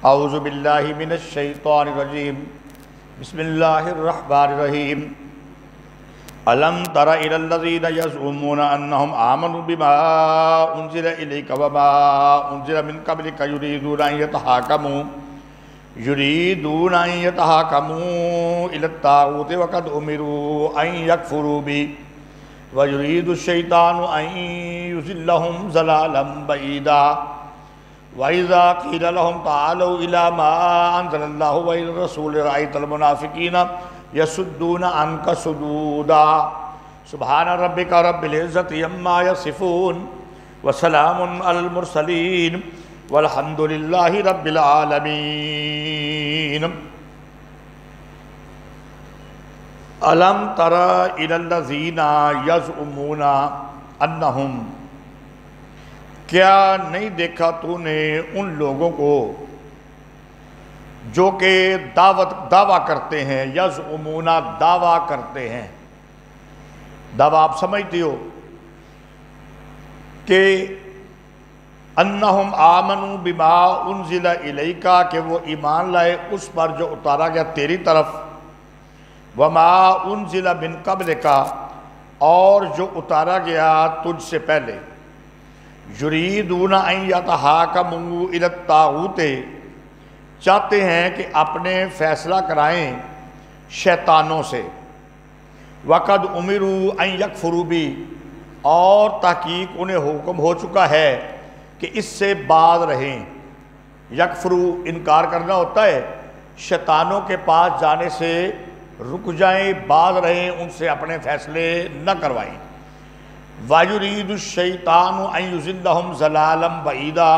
اعوذ باللہ من الشیطان الرجیم بسم اللہ الرحمن الرحیم الم تر الی الذین یزعمون انہم آمنوا بما انزل الیک وما انزل من قبلک یریدون ان یتحاکموا الی الطاغوت وقد امروا ان یکفروا به وَيُرِيدُ الشَّيْطَانُ أَن يُضِلَّهُمْ ضَلَالًا بَعِيدًا وَإِذَا قِيلَ لَهُمْ تَعَالَوْا إِلَى مَا أَنزَلَ اللَّهُ وَإِلَى الرَّسُولِ رَأَيْتَ الْمُنَافِقِينَ يَصُدُّونَ عَنكَ صُدُودًا سبحان ربك رب العزة عما يصفون وسلام على المرسلين والحمد لله رب العالمين الم تر الی الذین یزعمون انہم، کیا نہیں دیکھا تو نے ان لوگوں کو جو کہ دعویٰ کرتے ہیں، یزعمون دعویٰ کرتے ہیں، دعویٰ آپ سمجھتے ہو کہ انہم آمنوا بما انزل الیکا، کہ وہ ایمان لائے اس پر جو اتارا گیا تیری طرف، وما انزل من قبلک، اور جو اتارا گیا تجھ سے پہلے، یریدون ان یتحاکموا الی الطاغوت، چاہتے ہیں کہ اپنے فیصلہ کرائیں شیطانوں سے، وقد امروا ان یکفروا بہ، اور تحقیق انہیں حکم ہو چکا ہے کہ اس سے باز رہیں۔ یکفروا انکار کرنا ہوتا ہے، شیطانوں کے پاس جانے سے رک جائیں، باز رہیں، ان سے اپنے فیصلے نہ کروائیں۔ وَيُرِيدُ الشَّيْطَانُ أَن يُضِلَّهُمْ ضَلَالًا بَعِيدًا،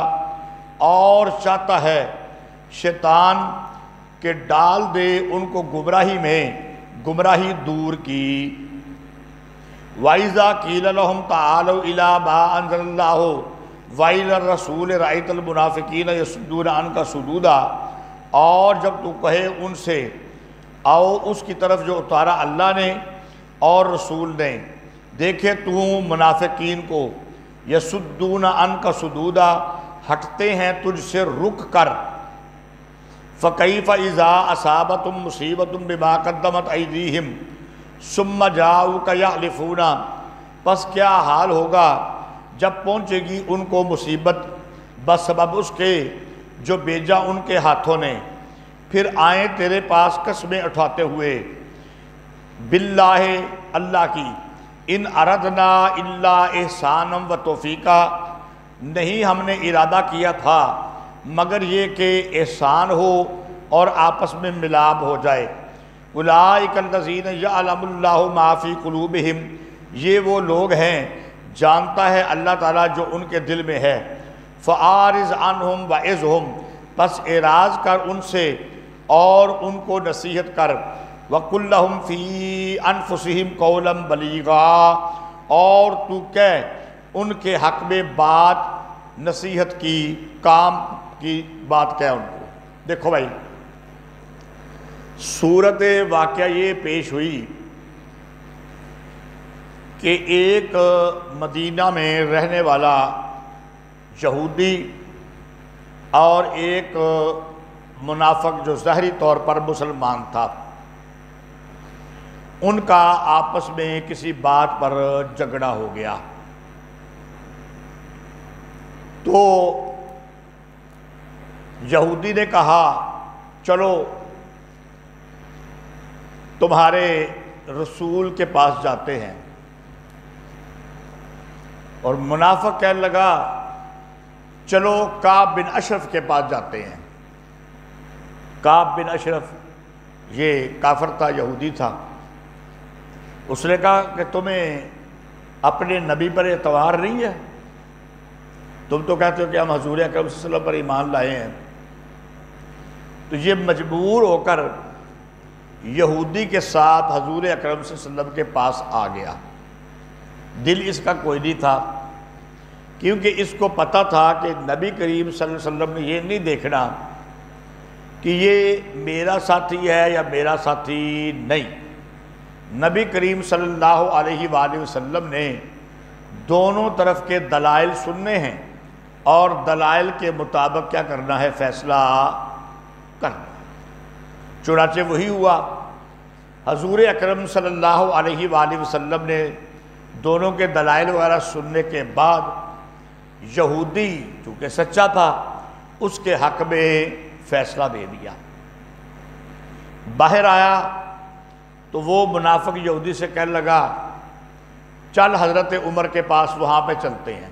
اور چاہتا ہے شیطان کہ ڈال دے ان کو گمراہی میں، گمراہی دور کی۔ وَإِذَا قِيلَ لَهُمْ تَعَالَوْا إِلَى مَا أَنزَلَ اللَّهُ وَإِلَى الرَّسُولِ رَأَيْتَ الْمُنَافِقِينَ يَصُدُّونَ عَنكَ صُدُودًا، اور جب تو کہے ان سے آؤ اس کی طرف جو اتارا اللہ نے اور رسول نے، دیکھے تو منافقین کو یصدون عنک صدودا، ہٹتے ہیں تجھ سے رک کر۔ فکیف اذا اصابتہم مصیبۃ بما قدمت ایدیہم ثم جاؤک یحلفون، پس کیا حال ہوگا جب پہنچے گی ان کو مصیبت بسبب اس کے جو بھیجا ان کے ہاتھوں نے، پھر آئیں تیرے پاس قسمیں اٹھاتے ہوئے، باللہ اللہ کی، ان اردنا الا احسانا و توفیقا، نہیں ہم نے ارادہ کیا تھا مگر یہ کہ احسان ہو اور آپس میں ملاب ہو جائے۔ اولئک الذین یعلم اللہ ما فی قلوبہم، یہ وہ لوگ ہیں جانتا ہے اللہ تعالیٰ جو ان کے دل میں ہے۔ فاعرض عنہم وعظہم، پس اعراض کر ان سے اور ان کو نصیحت کر۔ وَقُلْ لَهُمْ فِي أَنفُسِهِمْ قَوْلًا بَلِيغًا، اور تو کہہ ان کے حق میں بات نصیحت کی، کام کی بات کہہ ان کو۔ دیکھو بھائی، صورت واقعہ یہ پیش ہوئی کہ ایک مدینہ میں رہنے والا یہودی اور ایک منافق جو ظاہری طور پر مسلمان تھا، ان کا آپس میں کسی بات پر جھگڑا ہو گیا۔ تو یہودی نے کہا چلو تمہارے رسول کے پاس جاتے ہیں، اور منافق کہنے لگا چلو کعب بن اشرف کے پاس جاتے ہیں۔ کعب بن اشرف یہ کافر تھا، یہودی تھا۔ اس نے کہا کہ تمہیں اپنے نبی پر اعتبار نہیں ہے؟ تم تو کہتے ہو کہ ہم حضور اکرم صلی اللہ علیہ وسلم پر ایمان لائے ہیں۔ تو یہ مجبور ہو کر یہودی کے ساتھ حضور اکرم صلی اللہ علیہ وسلم کے پاس آ گیا۔ دل اس کا کوئی نہیں تھا، کیونکہ اس کو پتہ تھا کہ نبی کریم صلی اللہ علیہ وسلم نے یہ نہیں دیکھنا کہ یہ میرا ساتھی ہے یا میرا ساتھی نہیں۔ نبی کریم صلی اللہ علیہ وآلہ وسلم نے دونوں طرف کے دلائل سننے ہیں اور دلائل کے مطابق کیا کرنا ہے، فیصلہ کرنا۔ چنانچہ وہی ہوا۔ حضور اکرم صلی اللہ علیہ وآلہ وسلم نے دونوں کے دلائل وغیرہ سننے کے بعد یہودی چونکہ سچا تھا اس کے حق میں فیصلہ دے دیا۔ باہر آیا تو وہ منافق یہودی سے کہنے لگا چل حضرت عمر کے پاس وہاں پہ چلتے ہیں۔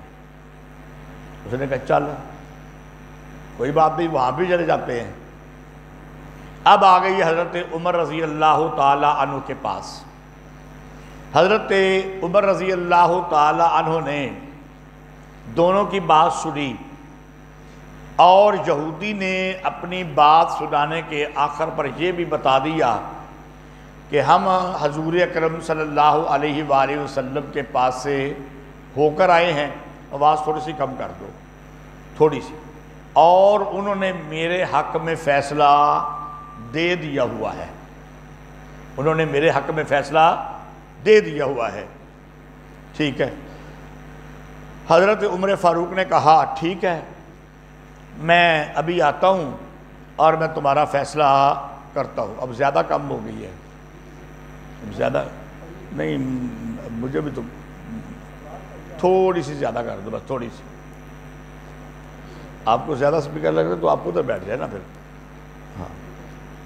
اس نے کہا چل کوئی بات نہیں، وہاں بھی چلے جاتے ہیں۔ اب آ گئی حضرت عمر رضی اللہ تعالی عنہ کے پاس۔ حضرت عمر رضی اللہ تعالی عنہ نے دونوں کی بات سنی اور یہودی نے اپنی بات سنانے کے آخر پر یہ بھی بتا دیا کہ ہم حضور اکرم صلی اللہ علیہ وآلہ وسلم کے پاس سے ہو کر آئے ہیں، آواز تھوڑی سی کم کر دو، تھوڑی سی، اور انہوں نے میرے حق میں فیصلہ دے دیا ہوا ہے، انہوں نے میرے حق میں فیصلہ دے دیا ہوا ہے۔ ٹھیک ہے۔ حضرت عمر فاروق نے کہا ٹھیک ہے، میں ابھی آتا ہوں اور میں تمہارا فیصلہ کرتا ہوں۔ اب زیادہ کم ہو گئی ہے، زیادہ نہیں، مجھے بھی تو تھوڑی سی زیادہ کر دو، بس تھوڑی سی۔ آپ کو زیادہ سپیکر لگ رہا ہے تو آپ ادھر بیٹھ جائے نا پھر۔ ہاں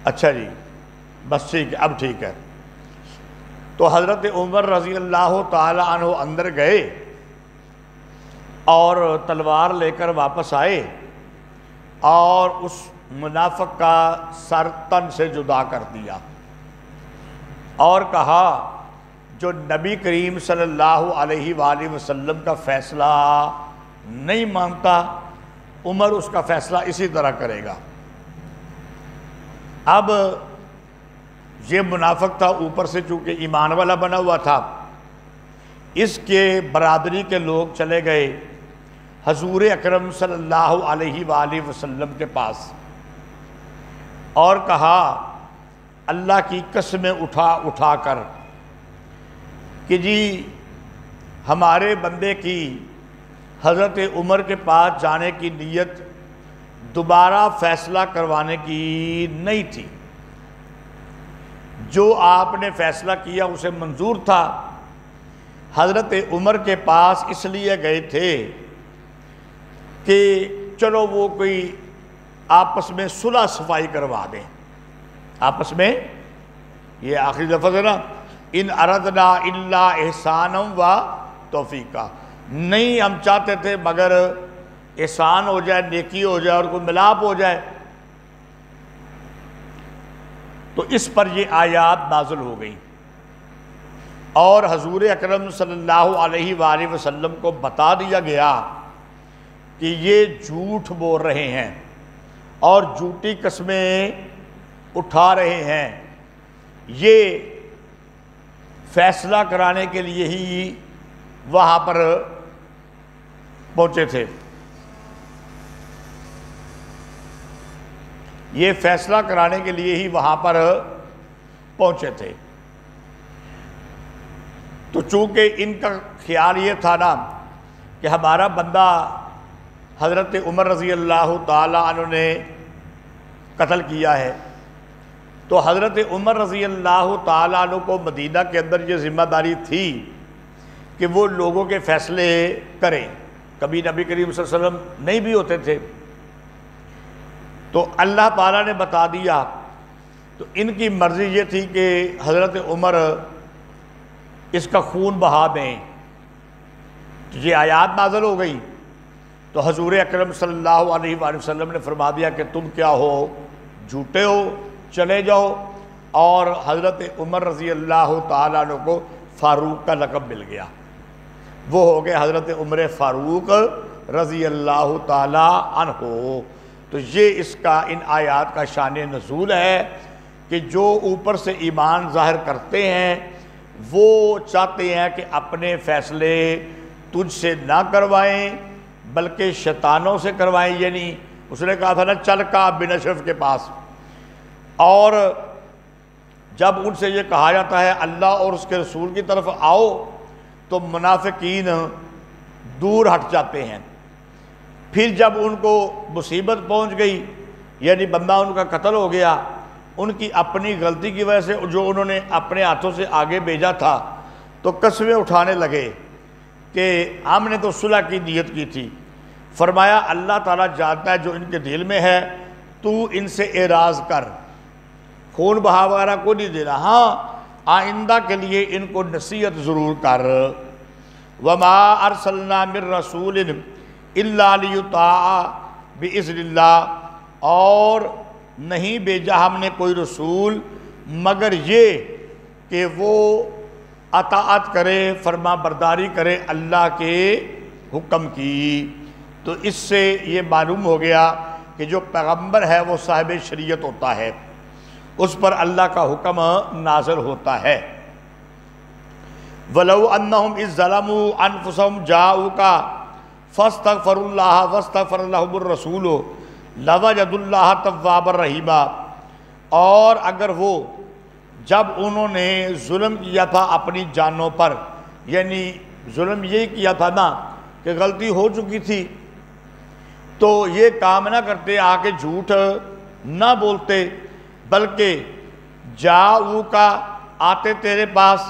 اچھا جی، بس ٹھیک ہے، اب ٹھیک ہے۔ تو حضرت عمر رضی اللہ تعالی عنہ اندر گئے اور تلوار لے کر واپس آئے اور اس منافق کا سر تن سے جدا کر دیا اور کہا جو نبی کریم صلی اللہ علیہ وآلہ وسلم کا فیصلہ نہیں مانتا عمر اس کا فیصلہ اسی طرح کرے گا۔ اب یہ منافق تھا، اوپر سے چونکہ ایمان والا بنا ہوا تھا، اس کے برادری کے لوگ چلے گئے حضور اکرم صلی اللہ علیہ وآلہ وسلم کے پاس اور کہا اللہ کی قسمیں اٹھا اٹھا کر کہ جی ہمارے بندے کی حضرت عمر کے پاس جانے کی نیت دوبارہ فیصلہ کروانے کی نہیں تھی، جو آپ نے فیصلہ کیا اسے منظور تھا۔ حضرت عمر کے پاس اس لیے گئے تھے کہ چلو وہ کوئی آپس میں صلح صفائی کروا دیں، آپس میں، یہ آخری لفظ ہے نا، ان اردنا الا احسانا و توفیقا، نہیں ہم چاہتے تھے مگر احسان ہو جائے، نیکی ہو جائے اور کوئی ملاپ ہو جائے۔ تو اس پر یہ آیات نازل ہو گئی اور حضور اکرم صلی اللہ علیہ وآلہ وسلم کو بتا دیا گیا کہ یہ جھوٹ بول رہے ہیں اور جھوٹی قسمیں اٹھا رہے ہیں، یہ فیصلہ کرانے کے لیے ہی وہاں پر پہنچے تھے، یہ فیصلہ کرانے کے لیے ہی وہاں پر پہنچے تھے۔ تو چونکہ ان کا خیال یہ تھا نا کہ ہمارا بندہ حضرت عمر رضی اللہ تعالی عنہ نے قتل کیا ہے، تو حضرت عمر رضی اللہ تعالی عنہ کو مدینہ کے اندر یہ ذمہ داری تھی کہ وہ لوگوں کے فیصلے کریں، کبھی نبی کریم صلی اللہ علیہ وسلم نہیں بھی ہوتے تھے، تو اللہ تعالیٰ نے بتا دیا۔ تو ان کی مرضی یہ تھی کہ حضرت عمر اس کا خون بہا دیں، تو یہ آیات نازل ہو گئی۔ تو حضور اکرم صلی اللہ علیہ وآلہ وسلم نے فرما دیا کہ تم کیا ہو، جھوٹے ہو، چلے جاؤ، اور حضرت عمر رضی اللہ تعالیٰ عنہ کو فاروق کا لقب مل گیا، وہ ہو گئے حضرت عمر فاروق رضی اللہ تعالیٰ عنہ۔ تو یہ اس کا ان آیات کا شان نزول ہے کہ جو اوپر سے ایمان ظاہر کرتے ہیں وہ چاہتے ہیں کہ اپنے فیصلے تجھ سے نہ کروائیں بلکہ شیطانوں سے کروائیں، یعنی اس نے کہا تھا نا چل کعب بن اشرف کے پاس، اور جب ان سے یہ کہا جاتا ہے اللہ اور اس کے رسول کی طرف آؤ تو منافقین دور ہٹ جاتے ہیں۔ پھر جب ان کو مصیبت پہنچ گئی یعنی بندہ ان کا قتل ہو گیا ان کی اپنی غلطی کی وجہ سے، جو انہوں نے اپنے ہاتھوں سے آگے بھیجا تھا، تو قسمیں اٹھانے لگے کہ ہم نے تو صلح کی نیت کی تھی۔ فرمایا اللہ تعالیٰ جانتا ہے جو ان کے دل میں ہے، تو ان سے اعراض کر، خون بہا وغیرہ کو نہیں دینا، ہاں آئندہ کے لیے ان کو نصیحت ضرور کر۔ وما ارسلنا من رسول الا لیطاع باذن اللہ، اور نہیں بھیجا ہم نے کوئی رسول مگر یہ کہ وہ اطاعت کرے، فرما برداری کرے اللہ کے حکم کی۔ تو اس سے یہ معلوم ہو گیا کہ جو پیغمبر ہے وہ صاحب شریعت ہوتا ہے، اس پر اللہ کا حکم نازل ہوتا ہے۔ وَلَوْ أَنَّهُمْ إِذْ ظَلَمُوا أَنفُسَهُمْ جَاءُوكَ فَاسْتَغْفَرُوا اللَّهَ وَاسْتَغْفَرَ لَهُمُ الرَّسُولُ لَوَجَدُوا اللَّهَ تَوَّابًا رَحِيمًا، اور اگر وہ جب انہوں نے ظلم کیا تھا اپنی جانوں پر، یعنی ظلم یہ کیا تھا نا کہ غلطی ہو چکی تھی، تو یہ کام نہ کرتے، آ کے جھوٹ نہ بولتے، بلکہ جاؤکا آتے تیرے پاس،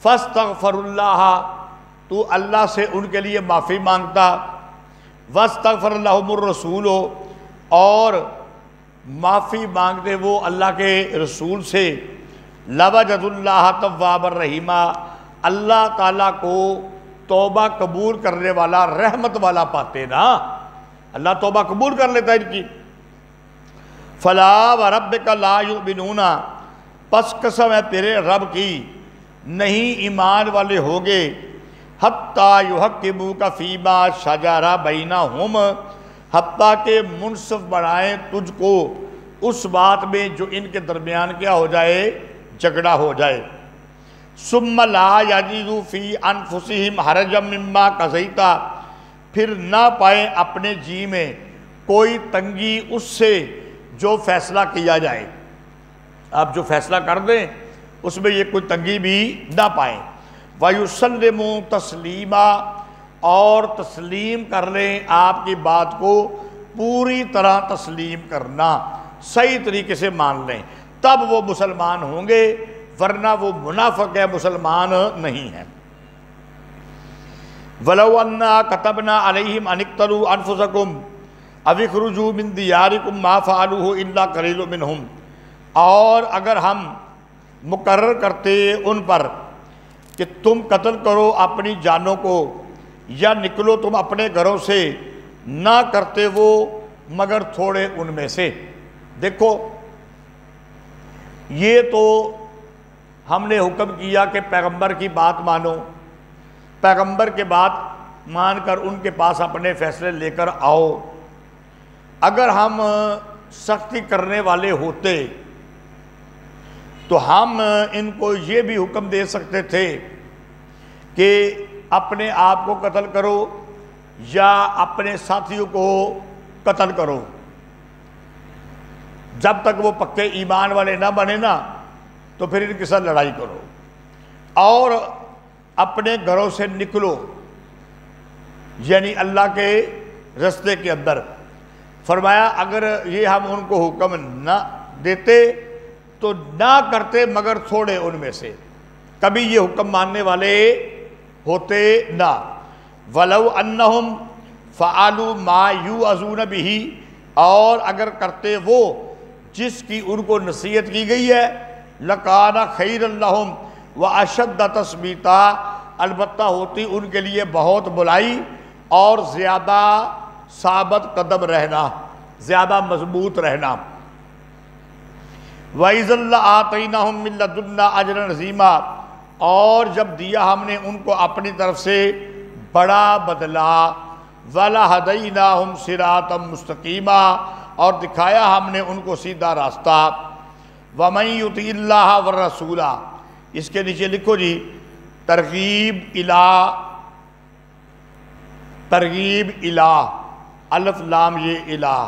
فاستغفر اللہ تو اللہ سے ان کے لیے معافی مانگتا، واستغفر لہم الرسول اور معافی مانگتے وہ اللہ کے رسول سے، لوجد اللہ توابا رحیما، اللہ تعالیٰ کو توبہ قبول کرنے والا رحمت والا پاتے نا، اللہ توبہ قبول کر لیتا ہے ان کی۔ فلا وربک لا یؤمنون، پس قسم ہے تیرے رب کی نہیں ایمان والے ہوگے، حتیٰ یحکموک فیما شجر بینہم، حتیٰ کہ منصف بنائیں تجھ کو اس بات میں جو ان کے درمیان کیا ہو جائے، جھگڑا ہو جائے۔ ثم لا یجدوا فی انفسہم حرجا مما قضیت، پھر نہ پائیں اپنے جی میں کوئی تنگی اس سے جو فیصلہ کیا جائے، آپ جو فیصلہ کر دیں اس میں یہ کوئی تنگی بھی نہ پائیں۔ وَيُسَلِّمُوا تَسْلِيمًا، اور تسلیم کر لیں آپ کی بات کو پوری طرح تسلیم کرنا، صحیح طریقے سے مان لیں، تب وہ مسلمان ہوں گے، ورنہ وہ منافق ہے، مسلمان نہیں ہے۔ وَلَوْ أَنَّا كَتَبْنَا عَلَيْهِمْ أَنِ اقْتُلُوا أَنفُسَكُمْ أَوِ اخْرُجُوا مِنْ دِيَارِكُمْ مَا فَعَلُوهُ إِلَّا قَلِيلٌ مِّنْهُمْ، اور اگر ہم مقرر کرتے ان پر کہ تم قتل کرو اپنی جانوں کو یا نکلو تم اپنے گھروں سے، نہ کرتے وہ مگر تھوڑے ان میں سے۔ دیکھو یہ تو ہم نے حکم کیا کہ پیغمبر کی بات مانو، پیغمبر کے بات مان کر ان کے پاس اپنے فیصلے لے کر آؤ۔ اگر ہم سختی کرنے والے ہوتے تو ہم ان کو یہ بھی حکم دے سکتے تھے کہ اپنے آپ کو قتل کرو یا اپنے ساتھیوں کو قتل کرو، جب تک وہ پکے ایمان والے نہ بنے نا تو پھر ان کے ساتھ لڑائی کرو اور اپنے گھروں سے نکلو، یعنی اللہ کے رستے کے اندر۔ فرمایا اگر یہ ہم ان کو حکم نہ دیتے تو نہ کرتے مگر تھوڑے ان میں سے، کبھی یہ حکم ماننے والے ہوتے نہ۔ وَلَوْ أَنَّهُمْ فَعَلُوا مَا يُوعَظُونَ بِهِ، اور اگر کرتے وہ جس کی ان کو نصیحت کی گئی ہے، لَكَانَ خَيْرًا لَهُمْ وَأَشَدَّ تَثْبِيتًا، البتہ ہوتی ان کے لیے بہت بلائی اور زیادہ ثابت قدم رہنا، زیادہ مضبوط رہنا۔ وَإِذًا لَآتَيْنَاهُم مِّن لَّدُنَّا أَجْرًا عَظِيمًا، اور جب دیا ہم نے ان کو اپنی طرف سے بڑا بدلہ، وَلَهَدَيْنَاهُمْ صِرَاطًا مُسْتَقِيمًا، اور دکھایا ہم نے ان کو سیدھا راستہ۔ وَمَن يُطِعِ اللَّهَ وَالرَّسُولَ، اس کے نیچے لکھو جی ترغیب الہ، الف لام یہ الہ،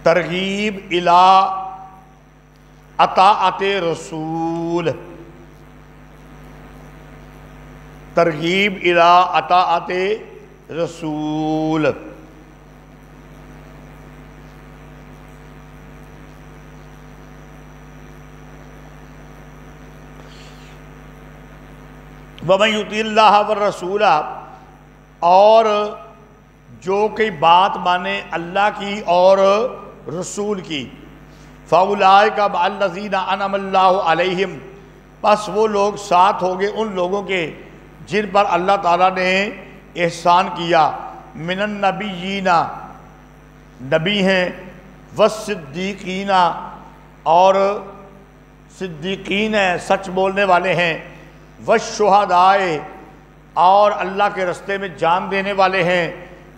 ترغیب الہ اطاعت رسول، ترغیب الہ اطاعت رسول۔ وَمَن يُطِعِ اللَّهَ وَالرَّسُولَ، اور جو کہ بات مانے اللہ کی اور رسول کی، فَأُولَٰئِكَ مَعَ الَّذِينَ أَنْعَمَ اللَّهُ عَلَيْهِمْ، پس وہ لوگ ساتھ ہوں گے ان لوگوں کے جن پر اللہ تعالیٰ نے احسان کیا، من النبیین، نبی ہیں، والصدیقین، اور صدیقین ہیں، سچ بولنے والے ہیں، والشہداء، اور اللہ کے رستے میں جان دینے والے ہیں،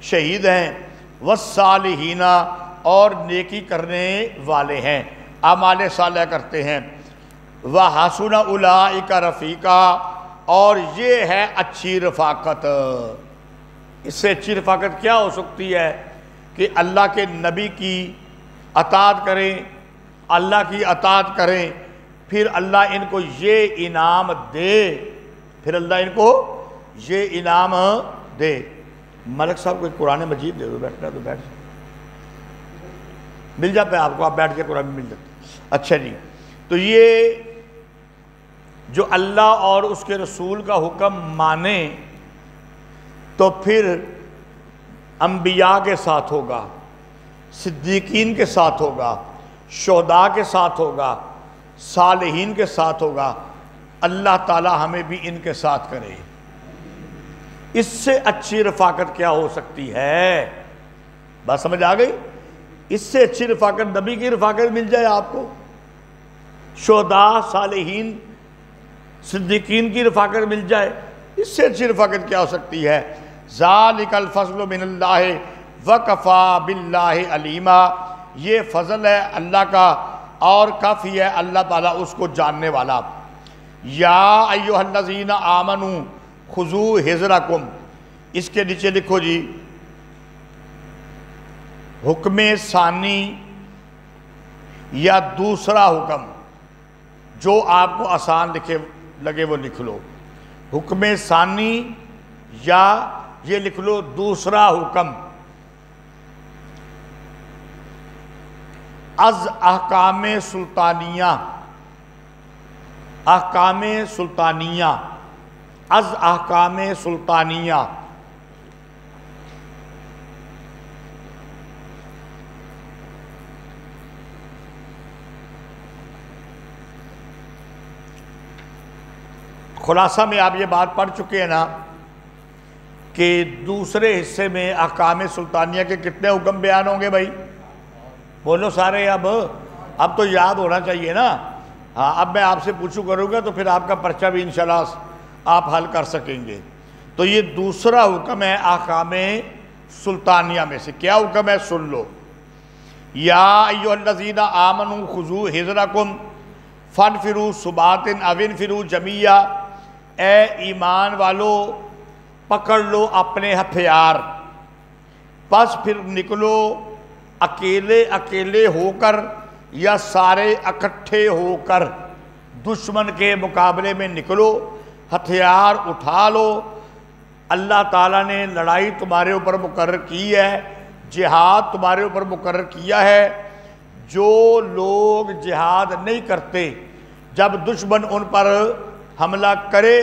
شہید ہیں، والصالحین، اور نیکی کرنے والے ہیں، اعمال صالح کرتے ہیں، وحسن اولئک رفیقا، اور یہ ہے اچھی رفاقت۔ اس سے اچھی رفاقت کیا ہو سکتی ہے کہ اللہ کے نبی کی اطاعت کریں، اللہ کی اطاعت کریں، پھر اللہ ان کو یہ انعام دے، پھر اللہ ان کو یہ انعام دے۔ ملک صاحب کوئی قرآن مجید دے دو، بیٹھنا تو بیٹھ مل جاتا ہے آپ کو، آپ بیٹھ کے قرآن مل جاتا ہے۔ اچھا جی، تو یہ جو اللہ اور اس کے رسول کا حکم مانے تو پھر انبیاء کے ساتھ ہوگا، صدیقین کے ساتھ ہوگا، شہداء کے ساتھ ہوگا، صالحین کے ساتھ ہوگا۔ اللہ تعالی ہمیں بھی ان کے ساتھ کرے۔ اس سے اچھی رفاقت کیا ہو سکتی ہے؟ بات سمجھ آ گئی؟ اس سے اچھی رفاقت نبی کی رفاقت مل جائے آپ کو، شہداء، صالحین، صدیقین کی رفاقت مل جائے، اس سے اچھی رفاقت کیا ہو سکتی ہے؟ ذالک الفضل من اللہ وکفی باللہ علیما، یہ فضل ہے اللہ کا اور کافی ہے اللہ تعالیٰ اس کو جاننے والا۔ یا ایھا الذین آمنوا خذوا حذرکم، اس کے نیچے لکھو جی حکم ثانی یا دوسرا حکم، جو آپ کو آسان لگے وہ لکھ لو، حکم ثانی یا یہ لکھ لو دوسرا حکم، از احکام سلطانیہ، احکام سلطانیہ، از احکام سلطانیہ۔ خلاصہ میں آپ یہ بات پڑھ چکے ہیں نا کہ دوسرے حصے میں احکام سلطانیہ کے کتنے حکم بیان ہوں گے بھائی؟ بولو سارے، اب تو یاد ہونا چاہیے نا۔ ہاں، اب میں آپ سے پوچھوں کروں گا تو پھر آپ کا پرچہ بھی انشاءاللہ آپ حل کر سکیں گے۔ تو یہ دوسرا حکم ہے احکام سلطانیہ میں سے۔ کیا حکم ہے؟ سن لو۔ یا ایھا الذین آمنوا خذوا حذرکم فانفروا ثبات او انفروا جمیعا، اے ایمان والو پکڑ لو اپنے ہتھیار، پس پھر نکلو اکیلے اکیلے ہو کر یا سارے اکٹھے ہو کر، دشمن کے مقابلے میں نکلو، ہتھیار اٹھا لو۔ اللہ تعالیٰ نے لڑائی تمہارے اوپر مقرر کی ہے، جہاد تمہارے اوپر مقرر کیا ہے۔ جو لوگ جہاد نہیں کرتے، جب دشمن ان پر حملہ کرے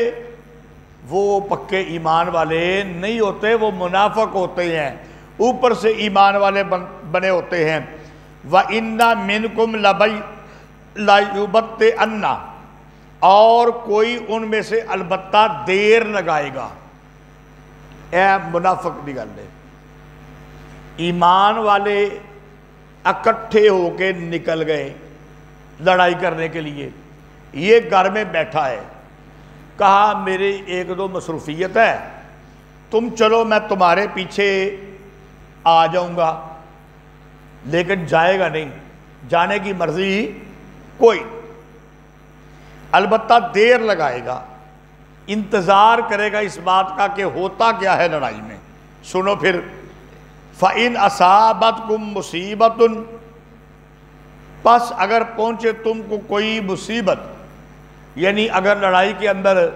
وہ پکے ایمان والے نہیں ہوتے، وہ منافق ہوتے ہیں، اوپر سے ایمان والے بنے ہوتے ہیں۔ وَإِنَّ مِنْكُمْ لَيُبَطِّئَنَّ، اور کوئی ان میں سے البتہ دیر لگائے گا۔ اے منافق دی گل ہے، ایمان والے اکٹھے ہو کے نکل گئے لڑائی کرنے کے لیے، یہ گھر میں بیٹھا ہے، کہا میری ایک دو مصروفیت ہے، تم چلو میں تمہارے پیچھے آ جاؤں گا، لیکن جائے گا نہیں، جانے کی مرضی کوئی، البتہ دیر لگائے گا، انتظار کرے گا اس بات کا کہ ہوتا کیا ہے لڑائی میں۔ سنو پھر، فَإِنْ أَصَابَتْكُمْ مُصِیبَةٌ، پس اگر پہنچے تم کو کوئی مصیبت، یعنی اگر لڑائی کے اندر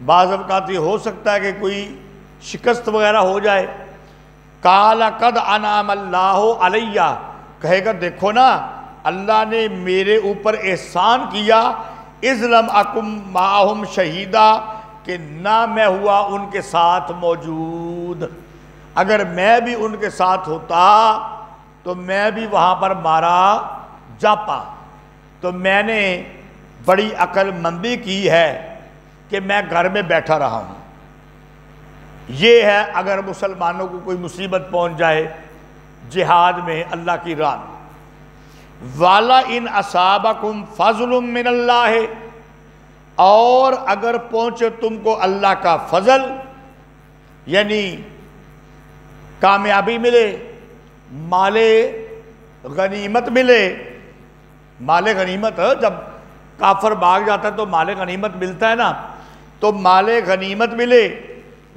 بعض اوقات یہ ہو سکتا ہے کہ کوئی شکست وغیرہ ہو جائے، قال قد انعم اللہ علیہ، کہے گا دیکھو نا اللہ نے میرے اوپر احسان کیا، اذ لم اکم معہم شہیدا، کہ نہ میں ہوا ان کے ساتھ موجود، اگر میں بھی ان کے ساتھ ہوتا تو میں بھی وہاں پر مارا جاتا۔ تو میں نے بڑی عقل مندی کی ہے کہ میں گھر میں بیٹھا رہا ہوں۔ یہ ہے اگر مسلمانوں کو کوئی مصیبت پہنچ جائے جہاد میں اللہ کی راہ میں۔ والا ان اصابکم فضل من اللہ، اور اگر پہنچے تم کو اللہ کا فضل، یعنی کامیابی ملے، مال غنیمت ملے، مال غنیمت جب کافر بھاگ جاتا ہے تو مال غنیمت ملتا ہے نا، تو مال غنیمت ملے،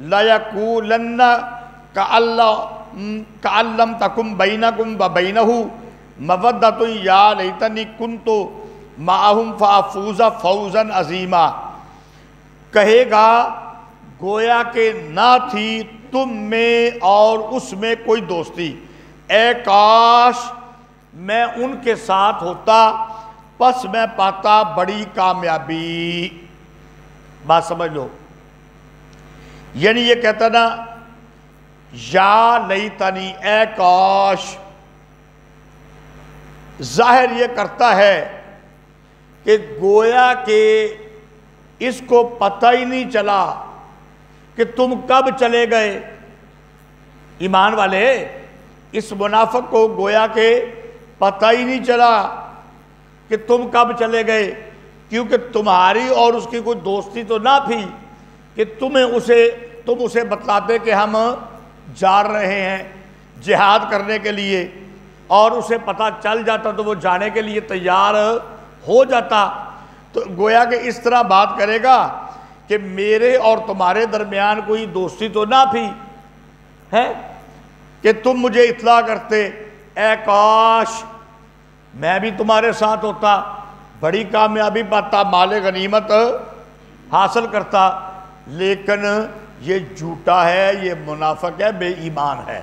لَيَقُولَنَّ كَأَن لَّمْ تَكُن بَيْنَكُمْ وَبَيْنَهُ مَوَدَّةٌ يَا لَيْتَنِي كُنتُ مَعَهُمْ فَأَفُوزَ فَوْزًا عَظِيمًا، کہے گا گویا کہ نہ تھی تم میں اور اس میں کوئی دوستی، اے کاش میں ان کے ساتھ ہوتا، پس میں پاتا بڑی کامیابی۔ بات سمجھ لو، یعنی یہ کہتا نا یا لیتنی، اے کاش، ظاہر یہ کرتا ہے کہ گویا کہ اس کو پتہ ہی نہیں چلا کہ تم کب چلے گئے۔ ایمان والے، اس منافق کو گویا کہ پتہ ہی نہیں چلا کہ تم کب چلے گئے، کیونکہ تمہاری اور اس کی کوئی دوستی تو نہ تھی کہ تم اسے بتلاتے کہ ہم جا رہے ہیں جہاد کرنے کے لیے، اور اسے پتہ چل جاتا تو وہ جانے کے لیے تیار ہو جاتا۔ تو گویا کہ اس طرح بات کرے گا کہ میرے اور تمہارے درمیان کوئی دوستی تو نہ تھی ہے کہ تم مجھے اطلاع کرتے، اے کاش میں بھی تمہارے ساتھ ہوتا، بڑی کامیابی پاتا، مال غنیمت حاصل کرتا۔ لیکن یہ جھوٹا ہے، یہ منافق ہے، بے ایمان ہے،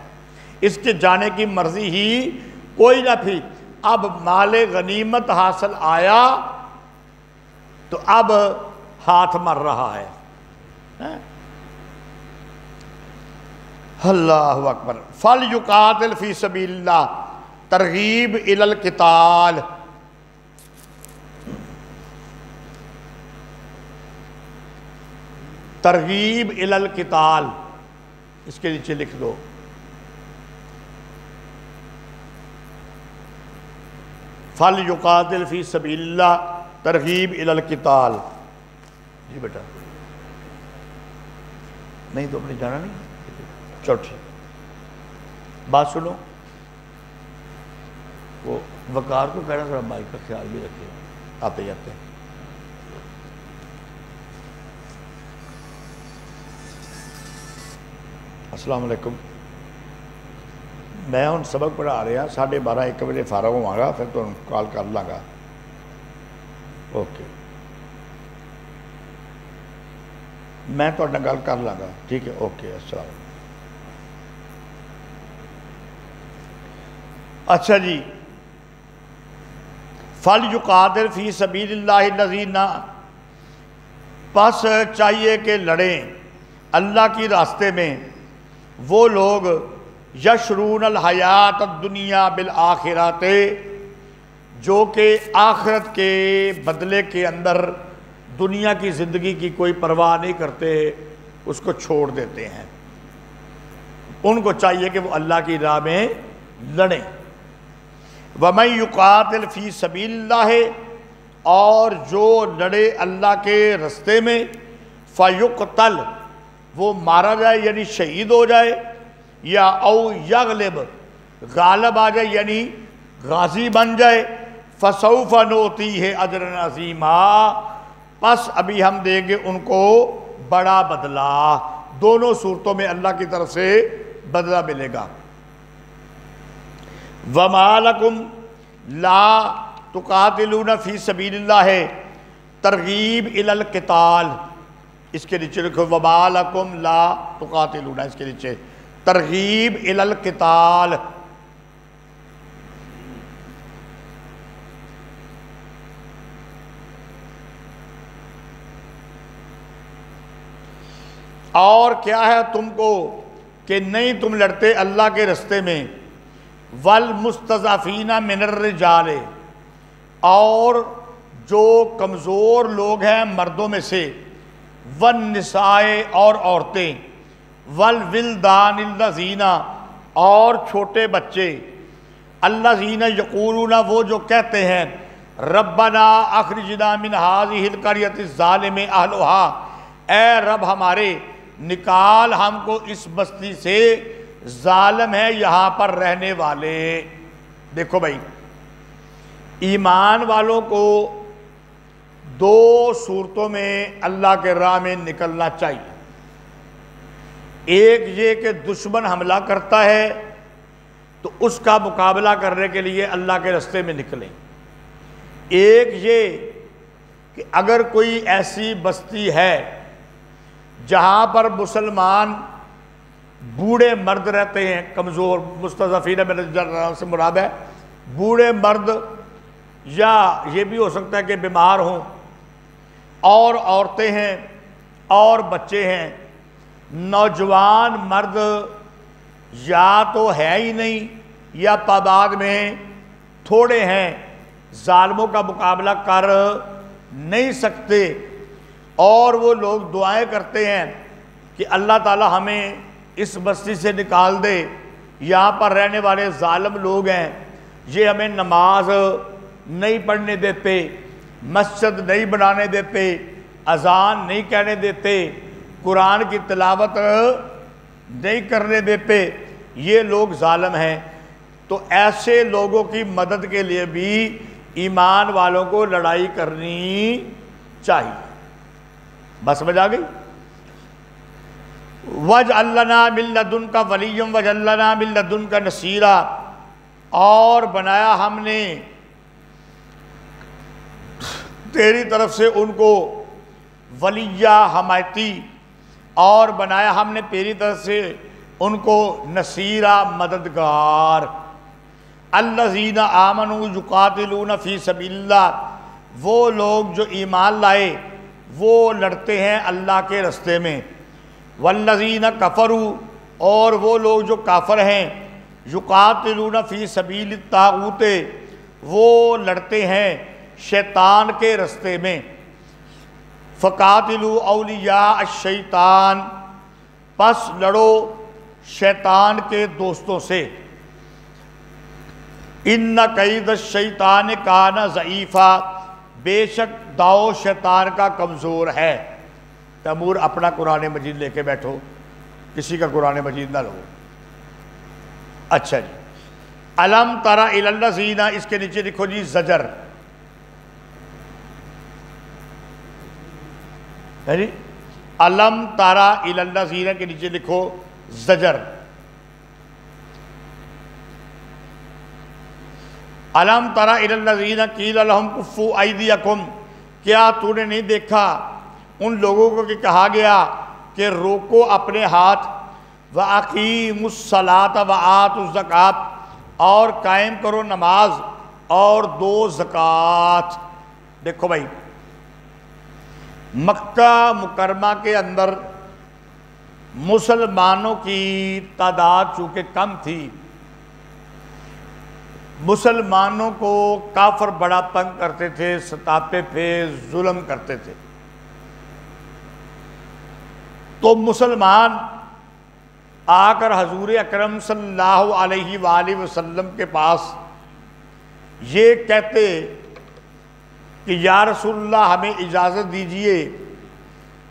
اس کے جانے کی مرضی ہی کوئی نہ تھی۔ اب مال غنیمت حاصل آیا تو اب ہاتھ مر رہا ہے۔ اللہ اکبر۔ فَلْيُقَاتِلْ فِي سَبِيلِ اللَّهِ، ترغیب الی القتال۔ ترغیب الی القتال، اس کے نیچے لکھ دو۔ فَلْيُقَاتِلْ فِي سَبِيلِ اللَّهِ ترغیب الی القتال۔ جی بیٹا، نہیں تو اپنے جانا نہیں، چلو ٹھیک، بات سنو، وہ وقار کو کہنا تھوڑا مائک کا خیال بھی رکھے، آتے جاتے ہیں۔ السلام علیکم، میں ان سبق پڑھا رہے ہیں، 12:30 1 بجے فارغ ہوں گا، پھر تو کال کر لاں گا۔ اوکے، میں تو گل کر لاں گا، ٹھیک ہے، اوکے، السلام علیکم۔ اچھا جی، فَلْيُقَاتِلْ فِي سَبِيلِ اللَّهِ الَّذِينَ، پس چاہیے کہ لڑیں اللہ کی راستے میں وہ لوگ یشرون الحیات الدنیا بالآخرات، جو کہ آخرت کے بدلے کے اندر دنیا کی زندگی کی کوئی پرواہ نہیں کرتے، اس کو چھوڑ دیتے ہیں۔ ان کو چاہیے کہ وہ اللہ کی راہ میں لڑیں۔ وَمَن يُقَاتِلْ فِي سَبِيلِ اللَّهِ، اور جو لڑے اللہ کے رستے میں، فَيُقْتَلْ، وہ مارا جائے یعنی شہید ہو جائے، یا او یغلب، غالب آ جائے یعنی غازی بن جائے، فَسَوْفَ نُؤْتِیہِ أَجْرًا عَظِیمًا، پس ابھی ہم دیں گے ان کو بڑا بدلہ۔ دونوں صورتوں میں اللہ کی طرف سے بدلہ ملے گا۔ وَمَا لَكُمْ لَا تُقَاتِلُونَ فِي سَبِيلِ اللَّهِ ترغیب الی القتال، اس کے نیچے لکھو وَمَا لَكُمْ لَا تُقَاتِلُونَ، اس کے نیچے ترغیب الی القتال۔ اور کیا ہے تم کو کہ نہیں تم لڑتے اللہ کے رستے میں، وَالْمُسْتَضْعَفِينَ مِنَ الرِّجَالِ، اور جو کمزور لوگ ہیں مردوں میں سے، وَالنِّسَاءِ، اور عورتیں، وَالْوِلْدَانِ الَّذِينَ، اور چھوٹے بچے، الَّذِينَ يَقُولُونَ، وہ جو کہتے ہیں رَبَّنَا أَخْرِجْنَا مِنْ هَذِهِ الْقَرْيَةِ الظَّالِمِ أَهْلُهَا، اے رب ہمارے نکال ہم کو اس بستی سے، ظالم ہے یہاں پر رہنے والے۔ دیکھو بھائی، ایمان والوں کو دو صورتوں میں اللہ کے راہ میں نکلنا چاہیے۔ ایک یہ کہ دشمن حملہ کرتا ہے تو اس کا مقابلہ کرنے کے لیے اللہ کے رستے میں نکلیں۔ ایک یہ کہ اگر کوئی ایسی بستی ہے جہاں پر مسلمان بوڑھے مرد رہتے ہیں، کمزور، مستضعفین من الرجال سے مراد ہے بوڑھے مرد، یا یہ بھی ہو سکتا ہے کہ بیمار ہوں، اور عورتیں ہیں اور بچے ہیں، نوجوان مرد یا تو ہے ہی نہیں یا تعداد میں تھوڑے ہیں، ظالموں کا مقابلہ کر نہیں سکتے، اور وہ لوگ دعائیں کرتے ہیں کہ اللہ تعالی ہمیں اس بستی سے نکال دے، یہاں پر رہنے والے ظالم لوگ ہیں، یہ ہمیں نماز نہیں پڑھنے دیتے، مسجد نہیں بنانے دیتے، اذان نہیں کہنے دیتے، قرآن کی تلاوت نہیں کرنے دیتے، یہ لوگ ظالم ہیں۔ تو ایسے لوگوں کی مدد کے لیے بھی ایمان والوں کو لڑائی کرنی چاہیے۔ بس سمجھ آ گئی؟ وَاجْعَلْ لَنَا مِن لَّدُنْكَ وَلِيًّا وَاجْعَلْ لَنَا مِن لَّدُنْكَ نَصِيرًا، اور بنایا ہم نے تیری طرف سے ان کو ولیہ، حمایتی، اور بنایا ہم نے تیری طرف سے ان کو نصیرہ، مددگار۔ الذین آمنوا یقاتلون فی سبیل اللہ، وہ لوگ جو ایمان لائے وہ لڑتے ہیں اللہ کے رستے میں۔ والذین کفروا، اور وہ لوگ جو کافر ہیں، یقاتلون فی سبیل الطاغوت، وہ لڑتے ہیں شیطان کے رستے میں۔ فقاتلوا اولیاء الشیطان، پس لڑو شیطان کے دوستوں سے۔ ان کید الشیطان کان ضعیفا، بے شک داؤ شیطان کا کمزور ہے۔ تیمور اپنا قرآن مجید لے کے بیٹھو، کسی کا قرآن مجید نہ لو۔ اچھا جی، الم تر الی الذین، اس کے نیچے لکھو جی زجر، ہے جی، الم تر الی الذین کے نیچے لکھو زجر۔ الم تر الی الذین قیل لہم کفوا ایدیکم، کیا تو نے نہیں دیکھا ان لوگوں کو کہ کہا گیا کہ روکو اپنے ہاتھ، وَأَقِیمُوا الصَّلَاةَ وَآتُوا الزَّکَاةَ، اور قائم کرو نماز اور دو زکوٰۃ۔ دیکھو بھائی، مکہ مکرمہ کے اندر مسلمانوں کی تعداد چونکہ کم تھی، مسلمانوں کو کافر بڑا تنگ کرتے تھے، ستاتے تھے، ظلم کرتے تھے۔ تو مسلمان آ کر حضور اکرم صلی اللہ علیہ وآلہ وسلم کے پاس یہ کہتے کہ یا رسول اللہ ہمیں اجازت دیجئے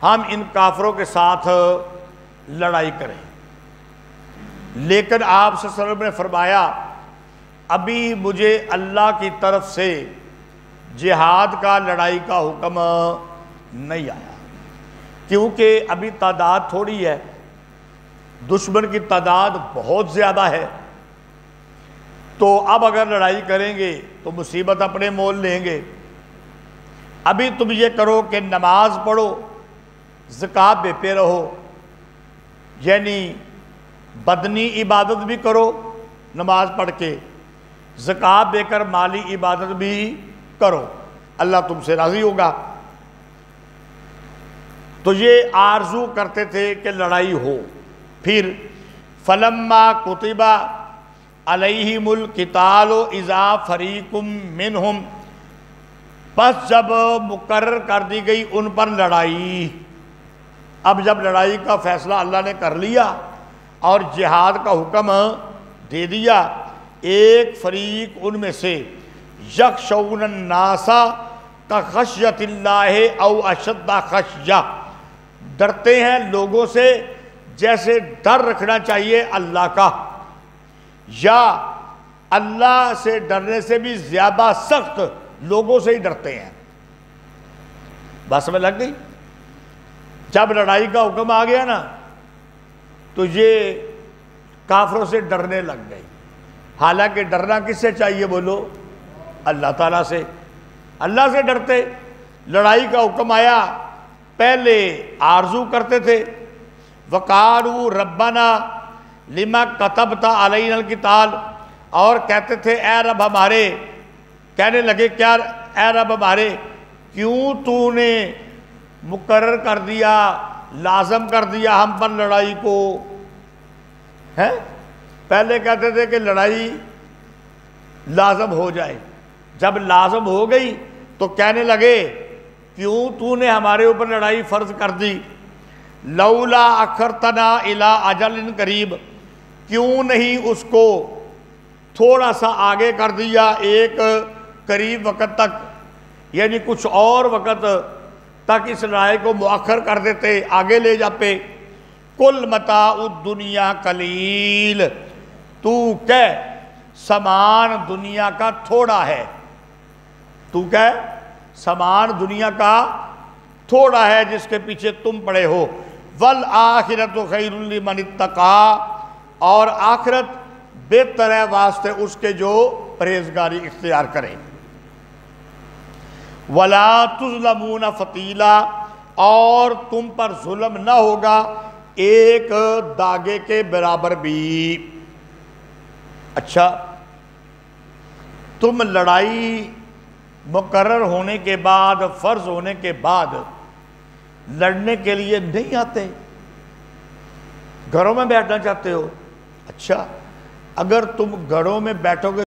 ہم ان کافروں کے ساتھ لڑائی کریں، لیکن آپ صلی اللہ علیہ وسلم نے فرمایا ابھی مجھے اللہ کی طرف سے جہاد کا، لڑائی کا حکم نہیں آیا، کیونکہ ابھی تعداد تھوڑی ہے، دشمن کی تعداد بہت زیادہ ہے، تو اب اگر لڑائی کریں گے تو مصیبت اپنے مول لیں گے۔ ابھی تم یہ کرو کہ نماز پڑھو زکوٰۃ دیتے رہو، یعنی بدنی عبادت بھی کرو نماز پڑھ کے، زکوٰۃ دے کر مالی عبادت بھی کرو، اللہ تم سے راضی ہوگا۔ تو یہ آرزو کرتے تھے کہ لڑائی ہو۔ پھر فلما کتب علیہم القتال اذا فریق منہم، پس جب مقرر کر دی گئی ان پر لڑائی، اب جب لڑائی کا فیصلہ اللہ نے کر لیا اور جہاد کا حکم دے دیا، ایک فریق ان میں سے یخشون الناس کخشیۃ اللہ او اشد خشیہ، ڈرتے ہیں لوگوں سے جیسے ڈر رکھنا چاہیے اللہ کا، یا اللہ سے ڈرنے سے بھی زیادہ سخت لوگوں سے ہی ڈرتے ہیں۔ بات سمجھ لگ گئی؟ جب لڑائی کا حکم آ گیا نا تو یہ کافروں سے ڈرنے لگ گئی، حالانکہ ڈرنا کس سے چاہیے بولو؟ اللہ تعالیٰ سے، اللہ سے ڈرتے۔ لڑائی کا حکم آیا، پہلے آرزو کرتے تھے، وقالوا ربنا لما کتبت علینا القتال، اور کہتے تھے اے رب ہمارے، کہنے لگے کیا؟ اے رب ہمارے کیوں تو نے مقرر کر دیا، لازم کر دیا ہم پر لڑائی کو؟ ہے پہلے کہتے تھے کہ لڑائی لازم ہو جائے، جب لازم ہو گئی تو کہنے لگے کیوں تو نے ہمارے اوپر لڑائی فرض کر دی؟ لولا اخرتنا الی اجل قریب، کیوں نہیں اس کو تھوڑا سا آگے کر دیا ایک قریب وقت تک، یعنی کچھ اور وقت تک اس لڑائی کو مؤخر کر دیتے، آگے لے جاتے۔ کل متاع الدنیا قلیل، تو کہہ سامان دنیا کا تھوڑا ہے، تو کہہ سامان دنیا کا تھوڑا ہے جس کے پیچھے تم پڑے ہو۔ والآخرۃ خیر لمن اتقی، اور آخرت بہتر ہے واسطے اس کے جو پرہیزگاری اختیار کرے۔ ولا تظلمون فتیلا، اور تم پر ظلم نہ ہوگا ایک داغے کے برابر بھی۔ اچھا، تم لڑائی مقرر ہونے کے بعد، فرض ہونے کے بعد لڑنے کے لیے نہیں آتے، گھروں میں بیٹھنا چاہتے ہو؟ اچھا، اگر تم گھروں میں بیٹھو گے